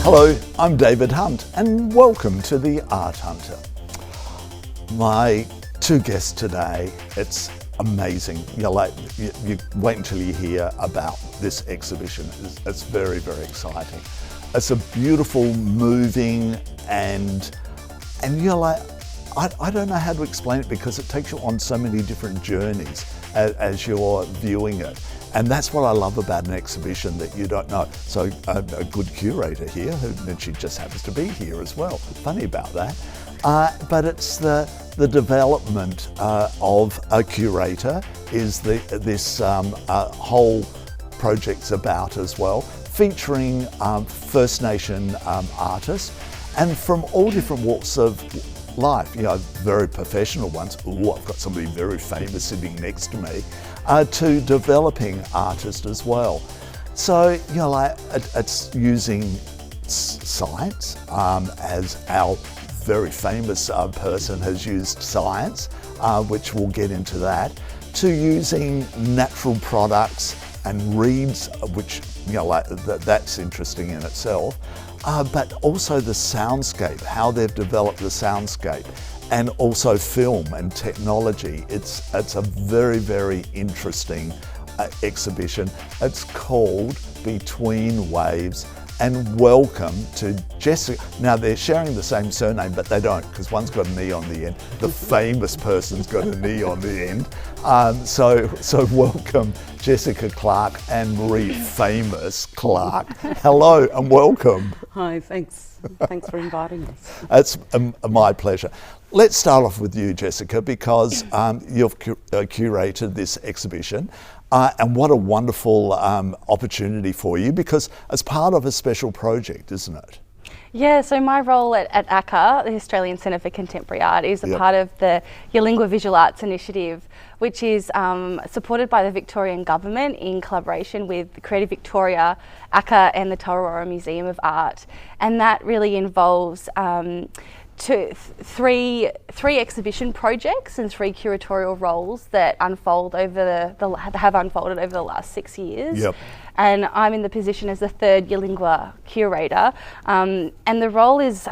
Hello, I'm David Hunt and welcome to The Art Hunter. My two guests today, it's amazing. You wait until you hear about this exhibition. It's very, very exciting. It's a beautiful, moving, and you're like, I don't know how to explain it because it takes you on so many different journeys as you're viewing it. And that's what I love about an exhibition that you don't know. So a good curator here, and she just happens to be here as well. Funny about that. But it's the development of a curator is this whole project's about as well, featuring First Nation artists and from all different walks of life, very professional ones. Ooh, I've got somebody very famous sitting next to me, to developing artists as well. So, it's using science, as our very famous person has used science, which we'll get into that, to using natural products and reeds, which, that's interesting in itself. But also the soundscape, how they've developed the soundscape, and also film and technology. It's a very, very interesting exhibition. It's called Between Waves, and welcome to Jessica. Now they're sharing the same surname, but they don't, because one's got an E on the end. The famous person's got an E on the end. So welcome Jessica Clarke and Maree famous Clarke. Hello and welcome. Hi, thanks. Thanks for inviting us. It's my pleasure. Let's start off with you, Jessica, because you've curated this exhibition. And what a wonderful opportunity for you, because it's part of a special project, isn't it? Yeah, so my role at ACCA, the Australian Centre for Contemporary Art, is a part of the Yalingwa Visual Arts Initiative, which is supported by the Victorian Government in collaboration with Creative Victoria, ACCA and the Tararua Museum of Art. And that really involves three exhibition projects and three curatorial roles that have unfolded over the last 6 years. Yep. And I'm in the position as the third Yalingwa curator, and the role is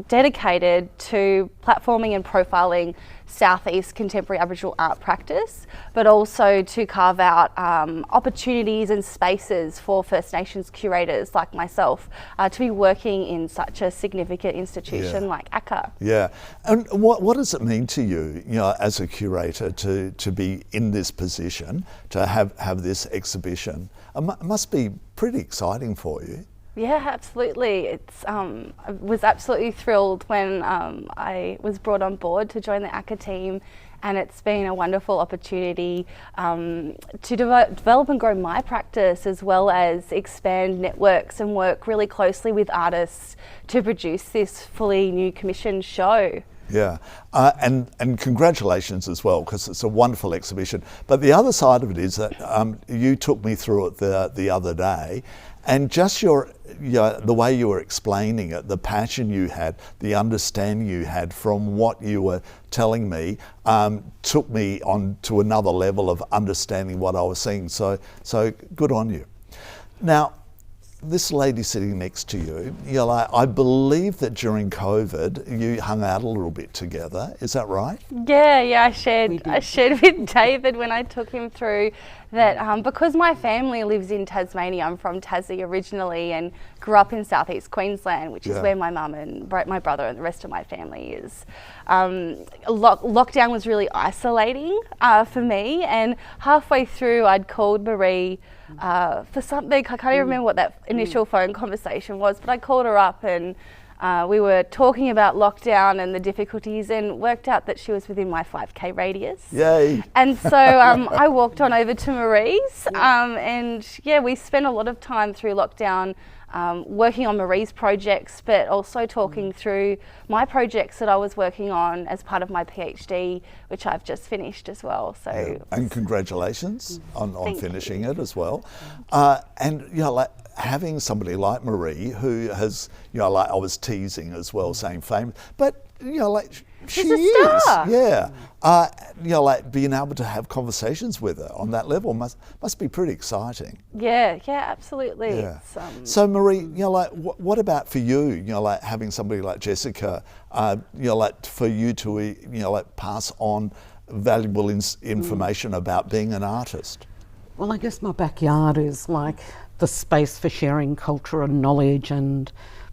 dedicated to platforming and profiling Southeast contemporary Aboriginal art practice, but also to carve out opportunities and spaces for First Nations curators like myself to be working in such a significant institution like ACCA. Yeah, and what does it mean to you, as a curator, to be in this position, to have this exhibition? It must be pretty exciting for you. Yeah, absolutely. I was absolutely thrilled when I was brought on board to join the ACCA team, and it's been a wonderful opportunity to develop and grow my practice, as well as expand networks and work really closely with artists to produce this fully new commissioned show. Yeah, and congratulations as well, because it's a wonderful exhibition. But the other side of it is that you took me through it the other day, and just the way you were explaining it, the passion you had, the understanding you had from what you were telling me, took me on to another level of understanding what I was seeing. So good on you. Now, this lady sitting next to you, I believe that during COVID you hung out a little bit together. Is that right? Yeah. I shared with David when I took him through that because my family lives in Tasmania. I'm from Tassie originally and grew up in southeast Queensland, which is where my mum and my brother and the rest of my family is. Lockdown was really isolating for me, and halfway through I'd called Maree for something. I can't even remember what that initial phone conversation was, but I called her up and we were talking about lockdown and the difficulties, and worked out that she was within my 5K radius. Yay! And so I walked on over to Maree's, and we spent a lot of time through lockdown working on Maree's projects, but also talking through my projects that I was working on as part of my PhD, which I've just finished as well. So and congratulations on finishing it as well. And having somebody like Maree, who has, I was teasing as well, saying famous, but She's a star. Yeah. Like being able to have conversations with her on that level must be pretty exciting. Yeah, absolutely. Yeah. So Maree, like what about for you? Like having somebody like Jessica, like for you to, like pass on valuable information about being an artist. Well, I guess my backyard is like the space for sharing culture and knowledge and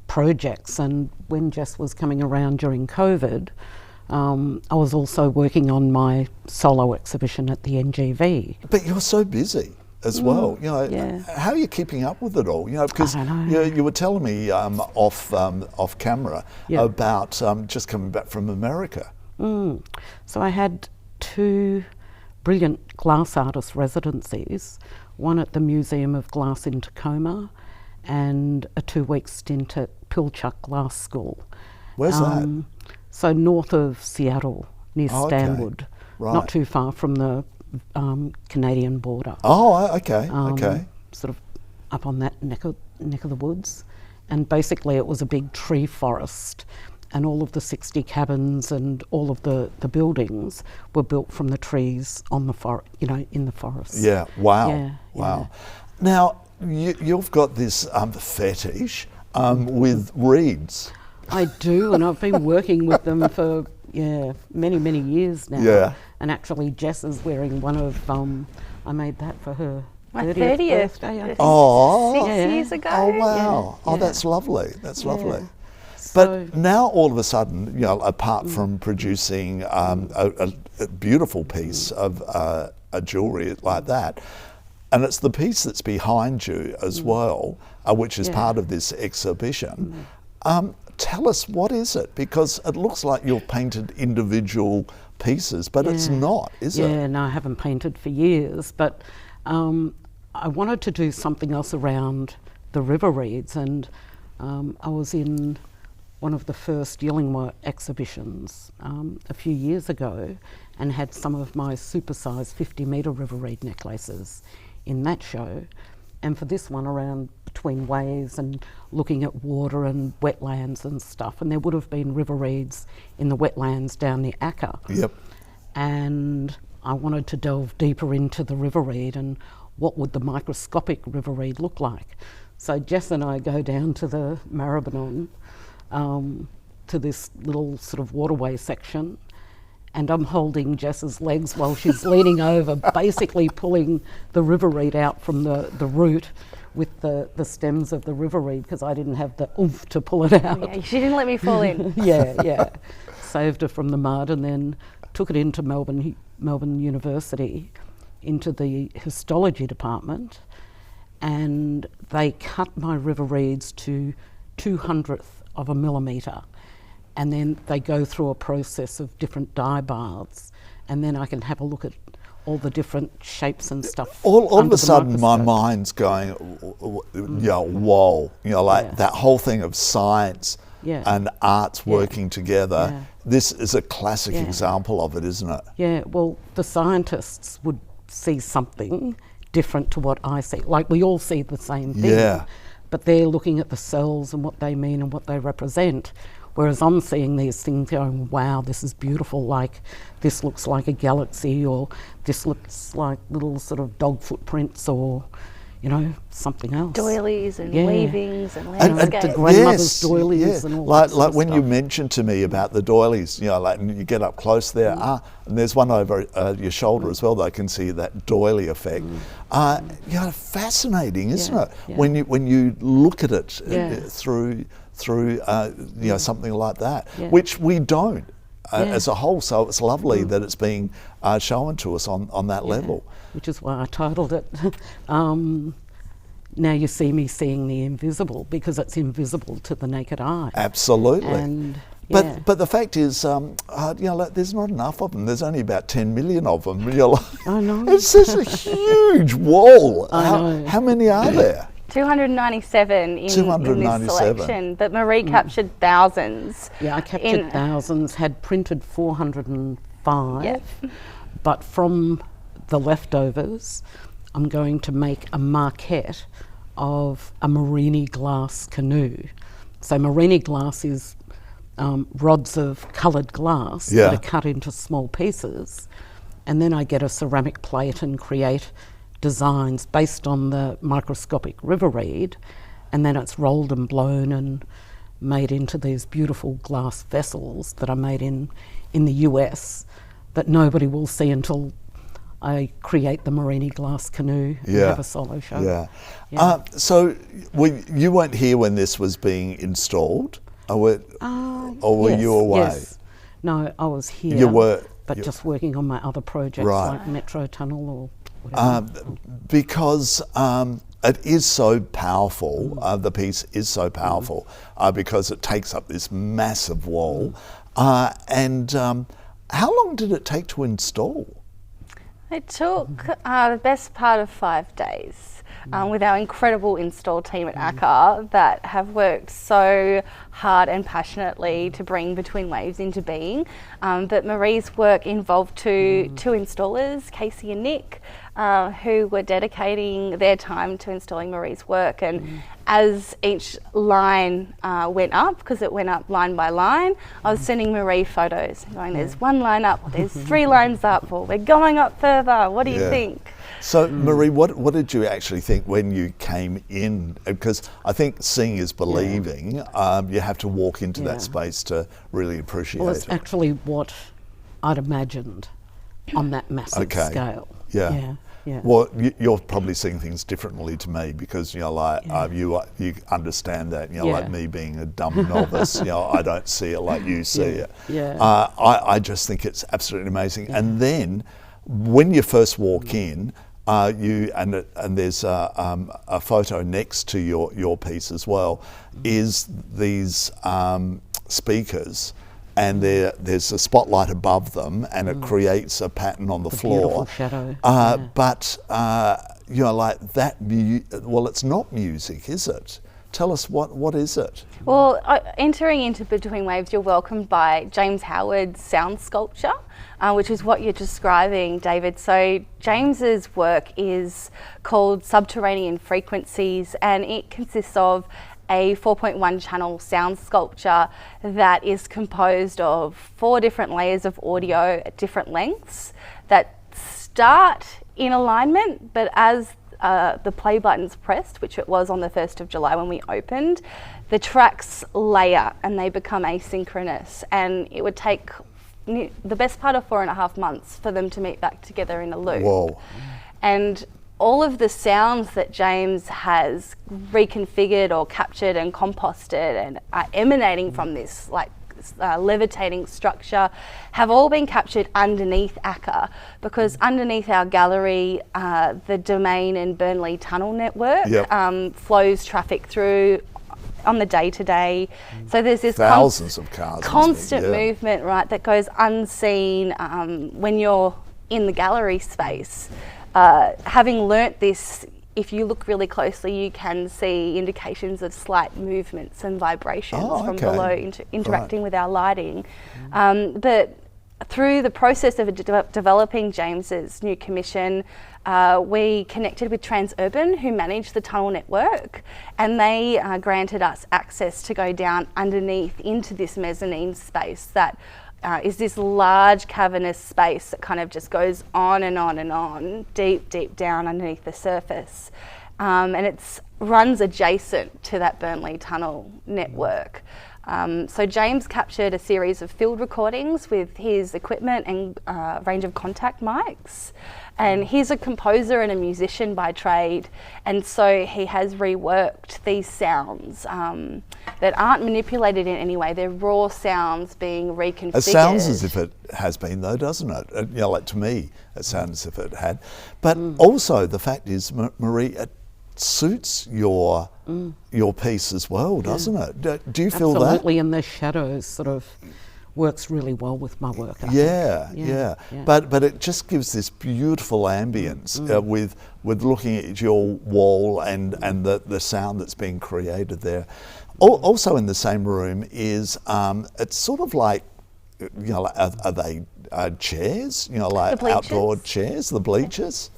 projects. And when Jess was coming around during COVID, I was also working on my solo exhibition at the NGV. But you're so busy as well. How are you keeping up with it all? Because you were telling me off camera about just coming back from America. So I had 2 brilliant glass artist residencies, one at the Museum of Glass in Tacoma and a 2-week stint at Pilchuck Glass School. Where's that? So north of Seattle, near Stanwood, not too far from the Canadian border. Oh, okay. Sort of up on that neck of the woods. And basically it was a big tree forest, and all of the 60 cabins and all of the buildings were built from the trees on the in the forest. Yeah, wow. Yeah. Now, you've got this fetish with reeds. I do, and I've been working with them for many years now. Yeah. And actually Jess is wearing one of, I made that for her My 30th 30th birthday. Oh. 6 years ago. Oh, wow. Yeah. Oh, that's lovely. That's lovely. So, But now all of a sudden, apart from producing a beautiful piece of a jewellery like that, and it's the piece that's behind you as well, which is part of this exhibition. Tell us, what is it? Because it looks like you've painted individual pieces, but it's not, is it? Yeah, no, I haven't painted for years, but I wanted to do something else around the river reeds, and I was in one of the first Yalingwa exhibitions a few years ago and had some of my supersized 50-metre river reed necklaces in that show. And for this one, around Between Waves and looking at water and wetlands and stuff, and there would have been river reeds in the wetlands down near ACCA. Yep. And I wanted to delve deeper into the river reed and what would the microscopic river reed look like. So Jess and I go down to the Maribyrnong, to this little sort of waterway section, and I'm holding Jess's legs while she's leaning over, basically pulling the river reed out from the root with the stems of the river reed, because I didn't have the oomph to pull it out. Yeah, she didn't let me fall in. Yeah. Saved her from the mud, and then took it into Melbourne University, into the histology department, and they cut my river reeds to 200th of a millimetre, and then they go through a process of different dye baths, and then I can have a look at all the different shapes and stuff. All of a sudden my mind's going, whoa, like that whole thing of science and arts working together. Yeah. This is a classic example of it, isn't it? Yeah, well, the scientists would see something different to what I see. Like, we all see the same thing, but they're looking at the cells and what they mean and what they represent. Whereas I'm seeing these things going, wow, this is beautiful, like this looks like a galaxy, or this looks like little sort of dog footprints, or, something else. Doilies and weavings and And landscapes. the grandmother's doilies and all that sort like of when stuff. you mentioned to me about the doilies, like and you get up close there, and there's one over your shoulder as well that I can see that doily effect. Fascinating, isn't it? Yeah. When you look at it through something like that, which we don't as a whole. So it's lovely that it's being shown to us on that level. Which is why I titled it, Now You See Me Seeing the Invisible, because it's invisible to the naked eye. Absolutely. And, but the fact is, there's not enough of them. There's only about 10 million of them. I know. It's such a huge wall. I know. How many are there? 297 in this 297. selection, but Maree captured thousands. Yeah, I captured thousands, had printed 405, Yep. but from the leftovers, I'm going to make a maquette of a Maree glass canoe. So Maree glass is rods of coloured glass that are cut into small pieces, and then I get a ceramic plate and create designs based on the microscopic river reed, and then it's rolled and blown and made into these beautiful glass vessels that are made in the US that nobody will see until I create the Maree glass canoe and have a solo show. So you weren't here when this was being installed? Or were you away? Yes. No, I was here. You were, but just working on my other projects like Metro Tunnel or whatever. Because it is so powerful, the piece is so powerful because it takes up this massive wall. And how long did it take to install? It took the best part of 5 days with our incredible install team at ACCA that have worked so hard and passionately to bring Between Waves into being. But Maree's work involved two installers, Casey and Nick, who were dedicating their time to installing Maree's work. And as each line went up, because it went up line by line, I was sending Maree photos going, there's one line up, or there's 3 lines up, or we're going up further, what do you think? So Maree, what did you actually think when you came in? Because I think seeing is believing. You have to walk into that space to really appreciate it. Well, it's actually what I'd imagined on that massive scale. Yeah. Well, you're probably seeing things differently to me because you understand that. Like me being a dumb novice, I don't see it like you see it. I just think it's absolutely amazing. And then when you first walk in, and there's a photo next to your piece as well, is these speakers. And there's a spotlight above them, and it creates a pattern on the floor. Beautiful shadow. But like that. Well, it's not music, is it? Tell us what is it? Well, entering into Between Waves, you're welcomed by James Howard's sound sculpture, which is what you're describing, David. So James's work is called Subterranean Frequencies, and it consists of a 4.1 channel sound sculpture that is composed of 4 different layers of audio at different lengths that start in alignment, but as the play button's pressed, which it was on the 1st of July when we opened, the tracks layer and they become asynchronous, and it would take the best part of 4.5 months for them to meet back together in a loop. Whoa. And all of the sounds that James has reconfigured or captured and composted and are emanating from this levitating structure have all been captured underneath ACCA, because underneath our gallery, the Domain and Burnley Tunnel network flows traffic through on the day-to-day. So there's this thousands of cars, constant movement, right, that goes unseen when you're in the gallery space. Having learnt this, if you look really closely, you can see indications of slight movements and vibrations from below interacting with our lighting. But through the process of developing James's new commission, we connected with Transurban, who manage the tunnel network, and they granted us access to go down underneath into this mezzanine space that is this large cavernous space that kind of just goes on and on and on, deep down underneath the surface. And it runs adjacent to that Burnley Tunnel network. So James captured a series of field recordings with his equipment and range of contact mics. And he's a composer and a musician by trade, and so he has reworked these sounds that aren't manipulated in any way. They're raw sounds being reconfigured. It sounds as if it has been, though, doesn't it? Like to me, it sounds as if it had. But also, the fact is, Maree, it suits your piece as well, doesn't it? Do you feel that? Absolutely, and the shadows sort of works really well with my work. Yeah. But it just gives this beautiful ambience with looking at your wall and the sound that's being created there. Also in the same room is it's sort of like, are they chairs? Like outdoor chairs, the bleachers?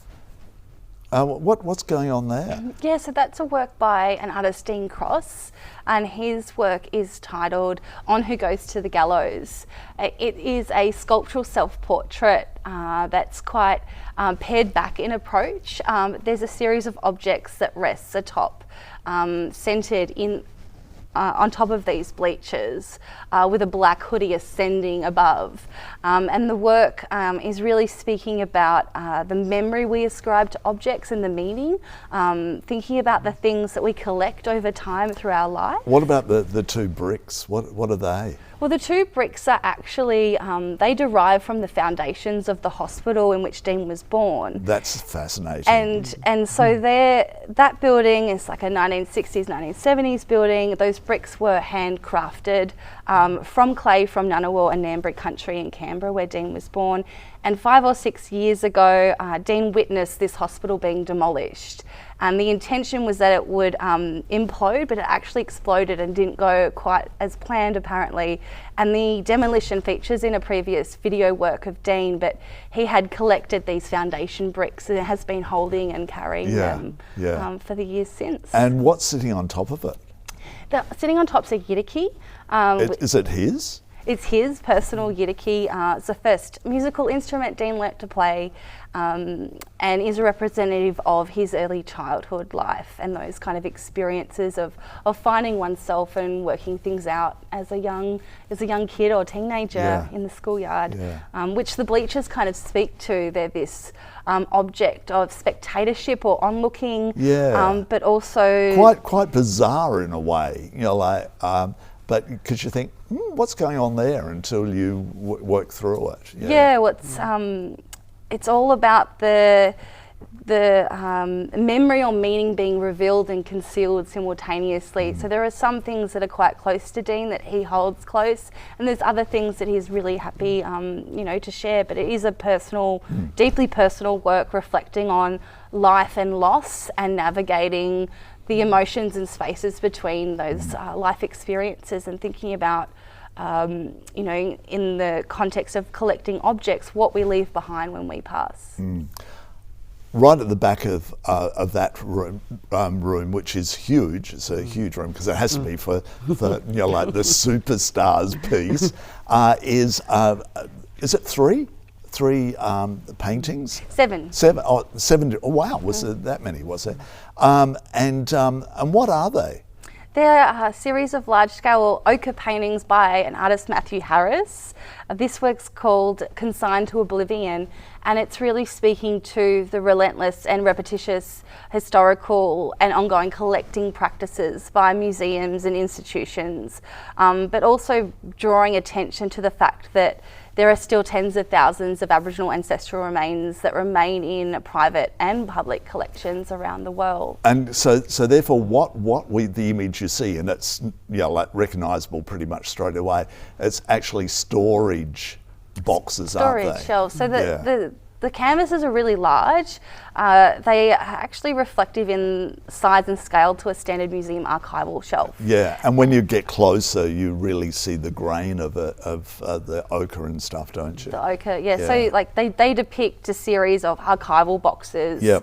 What's going on there? Yeah, so that's a work by an artist, Dean Cross, and his work is titled On Who Goes to the Gallows. It is a sculptural self-portrait that's quite pared back in approach. There's a series of objects that rests atop, centred in on top of these bleachers with a black hoodie ascending above. And the work is really speaking about the memory we ascribe to objects and the meaning, thinking about the things that we collect over time through our life. What about the two bricks? What are they? Well, the two bricks are actually, they derive from the foundations of the hospital in which Dean was born. That's fascinating. And so that building is like a 1960s, 1970s building. Those bricks were handcrafted from clay from Ngunnawal and Ngambri country in Canberra, where Dean was born. And 5 or 6 years ago, Dean witnessed this hospital being demolished. And the intention was that it would implode, but it actually exploded and didn't go quite as planned, apparently. And the demolition features in a previous video work of Dean, but he had collected these foundation bricks and has been holding and carrying them for the years since. And what's sitting on top of it? Sitting on top's a yidaki. Is it his? It's his personal yidaki. It's the first musical instrument Dean learnt to play, and is a representative of his early childhood life and those kind of experiences of finding oneself and working things out as a young kid or teenager in the schoolyard, which the bleachers kind of speak to. They're this object of spectatorship or onlooking, but also quite bizarre in a way, you know, like. But because you think, what's going on there until you work through it. It's all about the memory or meaning being revealed and concealed simultaneously. So there are some things that are quite close to Dean that he holds close, and there's other things that he's really happy, to share. But it is a personal, deeply personal work reflecting on life and loss and navigating the emotions and spaces between those life experiences, and thinking about, in the context of collecting objects, what we leave behind when we pass. Right at the back of that room, which is huge, it's a huge room because it has to be for like the superstars piece, is it three paintings? Seven. Seven. Oh, wow, was there that many, was there? And what are they? They're a series of large-scale ochre paintings by an artist, Matthew Harris. This work's called Consigned to Oblivion, and it's really speaking to the relentless and repetitious historical and ongoing collecting practices by museums and institutions, but also drawing attention to the fact that there are still tens of thousands of Aboriginal ancestral remains that remain in private and public collections around the world. And so therefore the image you see, and it's like recognisable pretty much straight away, it's actually storage boxes, aren't they? Storage shelves. So the canvases are really large. They are actually reflective in size and scale to a standard museum archival shelf. Yeah, and when you get closer, you really see the grain of the ochre and stuff, don't you? The ochre, yeah. So like they depict a series of archival boxes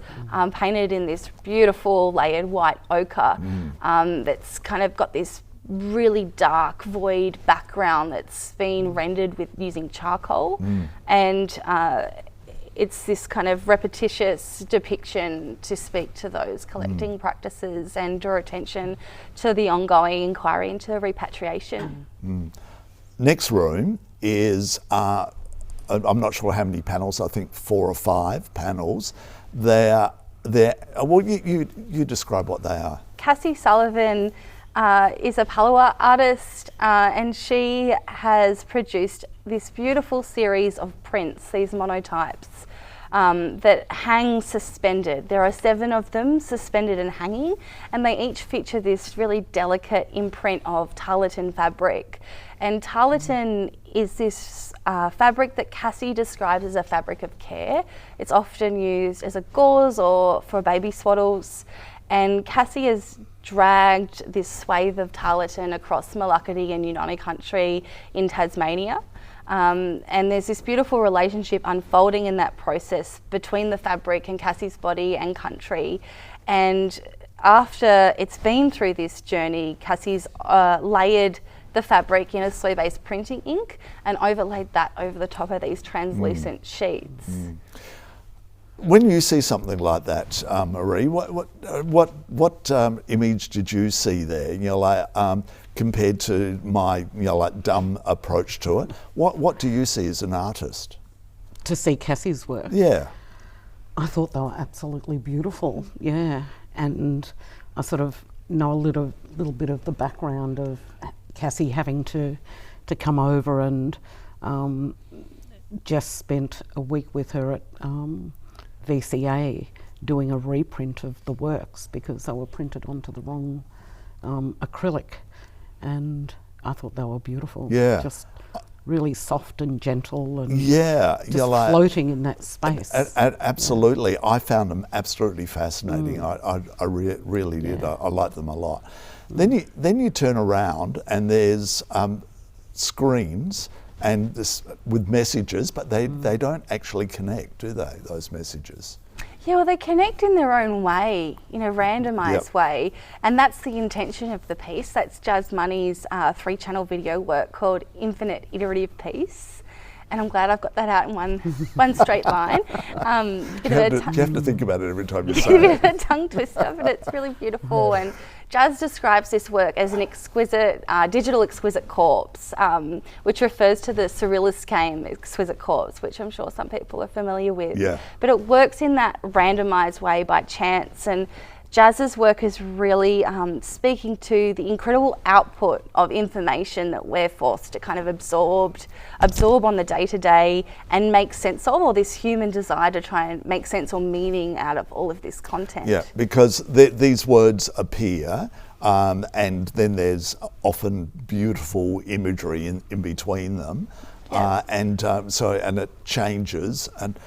painted in this beautiful layered white ochre that's kind of got this really dark void background that's been rendered with using charcoal, and it's this kind of repetitious depiction to speak to those collecting practices and draw attention to the ongoing inquiry into repatriation. Next room is, I'm not sure how many panels, I think 4 or 5 panels. Well, you describe what they are. Cassie Sullivan is a Palawa artist, and she has produced this beautiful series of prints, these monotypes, that hang suspended. There are 7 of them suspended and hanging, and they each feature this really delicate imprint of tarlatan fabric. And tarlatan is this fabric that Cassie describes as a fabric of care. It's often used as a gauze or for baby swaddles. And Cassie has dragged this swathe of tarlatan across Malakadi and Yunani country in Tasmania. And there's this beautiful relationship unfolding in that process between the fabric and Cassie's body and country. And after it's been through this journey, Cassie's layered the fabric in a soy-based printing ink and overlaid that over the top of these translucent sheets. When you see something like that, Maree, what image did you see there? You know, like compared to my, you know, like dumb approach to it. What do you see as an artist? To see Cassie's work? Yeah. I thought they were absolutely beautiful, yeah. And I sort of know a little bit of the background of Cassie having to come over, and Jess spent a week with her at VCA doing a reprint of the works because they were printed onto the wrong acrylic, and I thought they were beautiful. Yeah. Just really soft and gentle and just like, floating in that space. Absolutely. Yeah. I found them absolutely fascinating. I really did. I liked them a lot. Then you turn around and there's screens and this with messages, but they don't actually connect, do they, those messages? Yeah, well, they connect in their own way, in a randomised way, and that's the intention of the piece. That's Jazz Money's 3-channel video work called Infinite Iterative Piece, and I'm glad I've got that out in one straight line. You have to think about it every time you say it. A bit of a tongue twister, but it's really beautiful. And Jazz describes this work as an exquisite, digital exquisite corpse, which refers to the surrealist game exquisite corpse, which I'm sure some people are familiar with. Yeah. But it works in that randomised way by chance, and Jazz's work is really speaking to the incredible output of information that we're forced to kind of absorb on the day-to-day and make sense of, or this human desire to try and make sense or meaning out of all of this content. Yeah, because these words appear and then there's often beautiful imagery in between them. Yeah. And it changes, and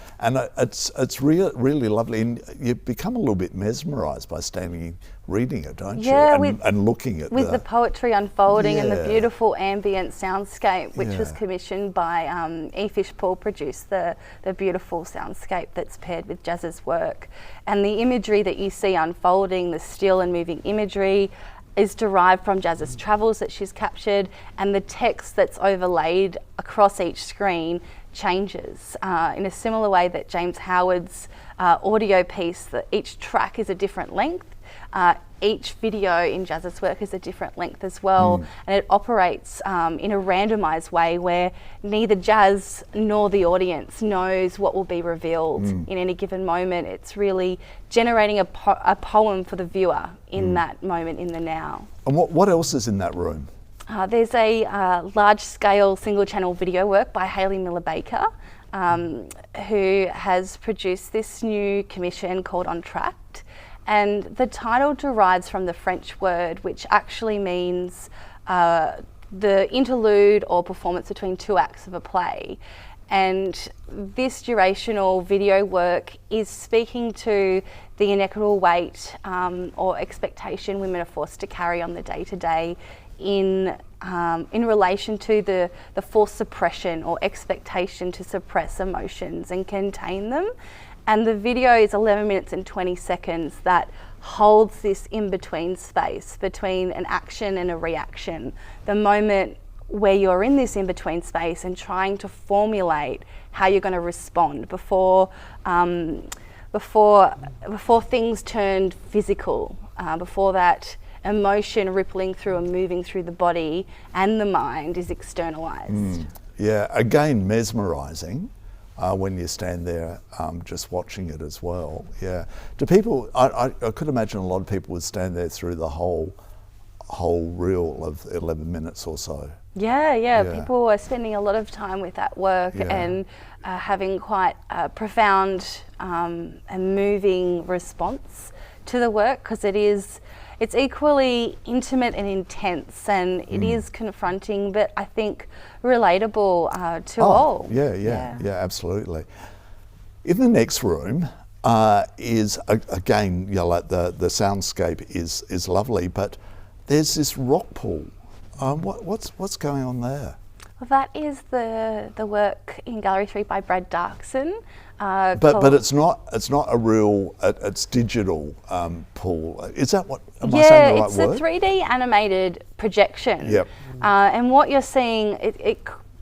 it's really lovely, and you become a little bit mesmerised by standing reading it, don't you? And looking at the poetry unfolding and the beautiful ambient soundscape, which was commissioned by E. Fish Paul, produced the beautiful soundscape that's paired with Jazz's work, and the imagery that you see unfolding, the still and moving imagery, is derived from Jazz's travels that she's captured, and the text that's overlaid across each screen changes in a similar way that James Howard's audio piece, that each track is a different length. Each video in Jazz's work is a different length as well, and it operates in a randomised way where neither Jazz nor the audience knows what will be revealed in any given moment. It's really generating a poem for the viewer in that moment, in the now. And what else is in that room? There's a large-scale single-channel video work by Hayley Miller Baker, who has produced this new commission called On Tract. And the title derives from the French word, which actually means the interlude or performance between two acts of a play. And this durational video work is speaking to the inequitable weight or expectation women are forced to carry on the day-to-day in relation to the forced suppression or expectation to suppress emotions and contain them. And the video is 11 minutes and 20 seconds that holds this in-between space between an action and a reaction. The moment where you're in this in-between space and trying to formulate how you're going to respond before things turned physical, before that emotion rippling through and moving through the body and the mind is externalized. Yeah, again, mesmerizing. When you stand there just watching it as well. Yeah. Do people, I could imagine a lot of people would stand there through the whole reel of 11 minutes or so. Yeah. People are spending a lot of time with that work and having quite a profound and moving response to the work, because it's equally intimate and intense, and it is confronting, but I think relatable to all. Yeah, absolutely. In the next room is again, like the soundscape is lovely, but there's this rock pool. What's going on there? Well, that is the work in Gallery 3 by Brad Darkson. But it's not a real, it's digital, Paul. Is that what, am I yeah, saying the right it's word? a 3D animated projection. Yep. And what you're seeing,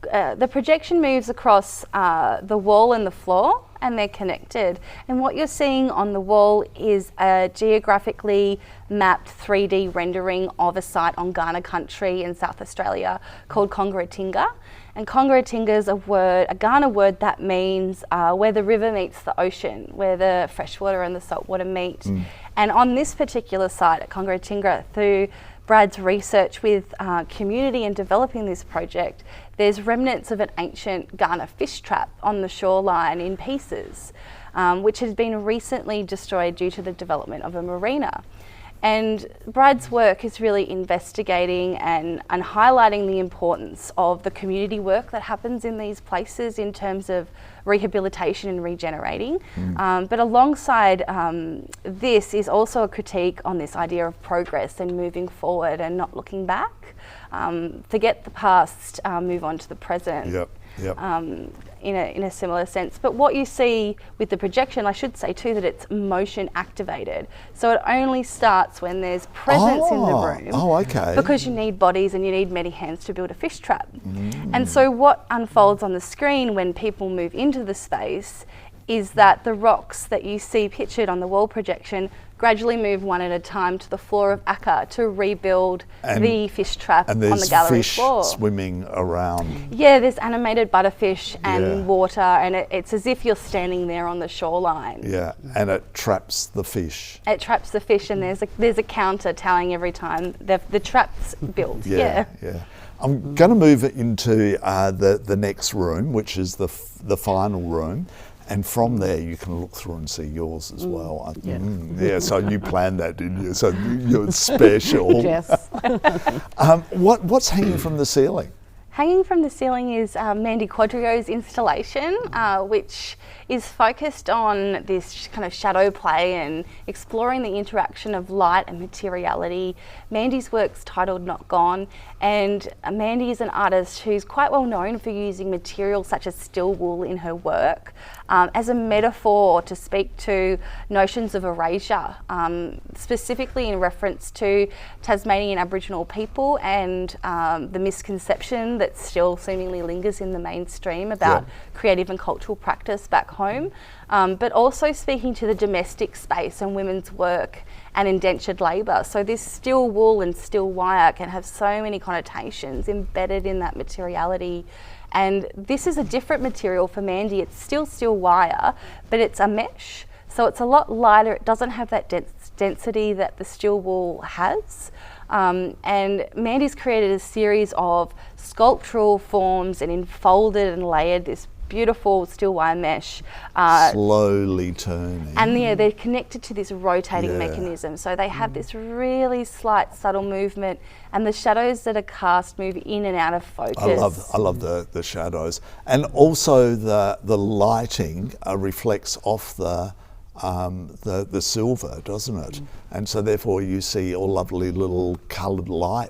the projection moves across the wall and the floor, and they're connected. And what you're seeing on the wall is a geographically mapped 3D rendering of a site on Kaurna country in South Australia called Congaratinga. And Congaratinga is a Kaurna word that means where the river meets the ocean, where the freshwater and the saltwater meet. And on this particular site at Congaratinga, through Brad's research with community and developing this project, there's remnants of an ancient Kaurna fish trap on the shoreline in pieces, which has been recently destroyed due to the development of a marina. And Brad's work is really investigating and highlighting the importance of the community work that happens in these places in terms of rehabilitation and regenerating. But alongside this is also a critique on this idea of progress and moving forward and not looking back. Forget the past, move on to the present. Yep. In a similar sense. But what you see with the projection, I should say too, that it's motion activated. So it only starts when there's presence in the room. Oh, okay. Because you need bodies and you need many hands to build a fish trap. And so what unfolds on the screen when people move into the space is that the rocks that you see pictured on the wall projection gradually move one at a time to the floor of ACCA to rebuild the fish trap on the gallery floor. And there's fish swimming around. Yeah, there's animated butterfish and water, and it's as if you're standing there on the shoreline. Yeah, and it traps the fish. It traps the fish, and there's a counter telling every time the trap's built. Yeah. I'm going to move it into the next room, which is the final room. And from there, you can look through and see yours as well. So you planned that, didn't you? So you're special. Yes. What's hanging from the ceiling? Hanging from the ceiling is Mandy Quadrio's installation, which is focused on this kind of shadow play and exploring the interaction of light and materiality. Mandy's work's titled Not Gone, and Mandy is an artist who's quite well known for using materials such as still wool in her work as a metaphor to speak to notions of erasure, specifically in reference to Tasmanian Aboriginal people and the misconception that still seemingly lingers in the mainstream about creative and cultural practice back home, but also speaking to the domestic space and women's work and indentured labour. So this still wool and still wire can have so many connotations embedded in that materiality. And this is a different material for Mandy. It's still wire, but it's a mesh. So it's a lot lighter. It doesn't have that density that the still wool has. And Mandy's created a series of sculptural forms and enfolded and layered this beautiful still wire mesh. Slowly turning. And they're connected to this rotating mechanism. So they have this really slight, subtle movement, and the shadows that are cast move in and out of focus. I love the shadows. And also the lighting reflects off the silver, doesn't it? And so therefore you see a lovely little coloured light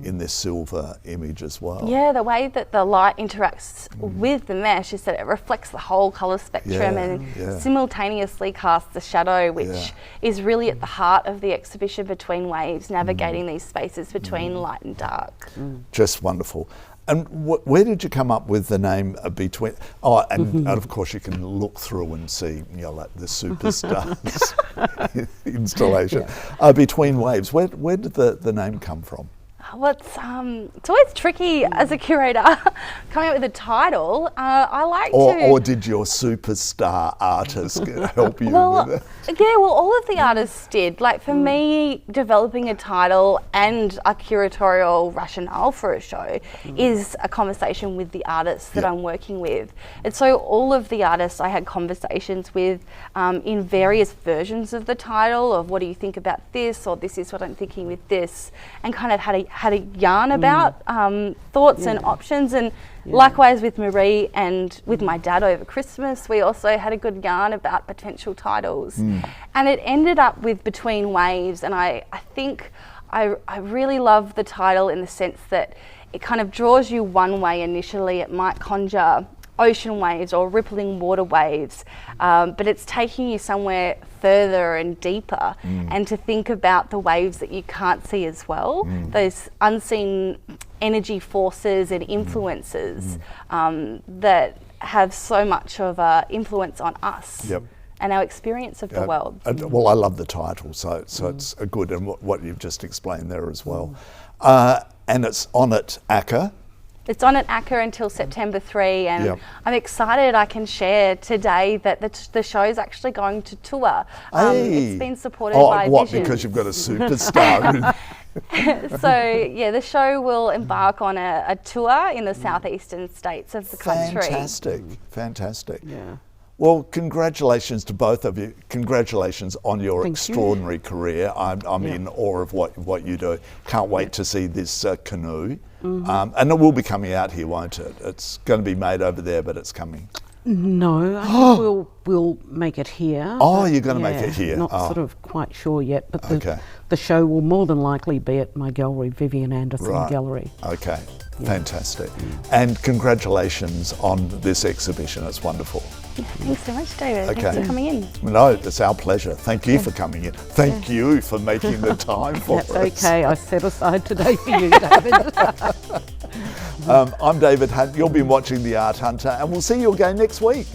in this silver image as well. Yeah, the way that the light interacts with the mesh is that it reflects the whole colour spectrum and simultaneously casts the shadow, which is really at the heart of the exhibition Between Waves, navigating these spaces between light and dark. Just wonderful. And where did you come up with the name Between? Oh, and of course you can look through and see, like the superstars installation. Between Waves. Where did the name come from? Well, it's always tricky as a curator coming up with a title. I like or did your superstar artist help you with it? Yeah, well, all of the artists did. Like for me, developing a title and a curatorial rationale for a show is a conversation with the artists that I'm working with. And so all of the artists I had conversations with in various versions of the title of what do you think about this, or this is what I'm thinking with this, and kind of had a yarn about thoughts and options. And likewise with Maree and with my dad over Christmas, we also had a good yarn about potential titles. And it ended up with Between Waves, and I think I really love the title in the sense that it kind of draws you one way initially. It might conjure ocean waves or rippling water waves, but it's taking you somewhere further and deeper, and to think about the waves that you can't see as well, those unseen energy forces and influences that have so much of an influence on us. Yep. And our experience of the world. Well, I love the title, so it's a good, and what you've just explained there as well. And it's on at ACCA. It's on at ACCA until September 3, and I'm excited I can share today that the show's actually going to tour. It's been supported by what, Vision. because you've got a superstar? So yeah, the show will embark on a tour in the southeastern states of the country. Fantastic. Yeah. Well, congratulations to both of you. Congratulations on your Thank extraordinary career. I'm in awe of what you do. Can't wait to see this canoe. And it will be coming out here, won't it? It's going to be made over there, but it's coming. No, I think we'll make it here. Oh, you're going to make it here? Not sort of quite sure yet, but the show will more than likely be at my gallery, Vivian Anderson Gallery. Okay, fantastic. And congratulations on this exhibition. It's wonderful. Thanks so much, David. Thanks for coming in. No, it's our pleasure. Thank you for coming in. Thank you for making the time for us. That's okay. I set aside today for you, David. I'm David Hunt. You've been watching The Art Hunter, and we'll see you again next week.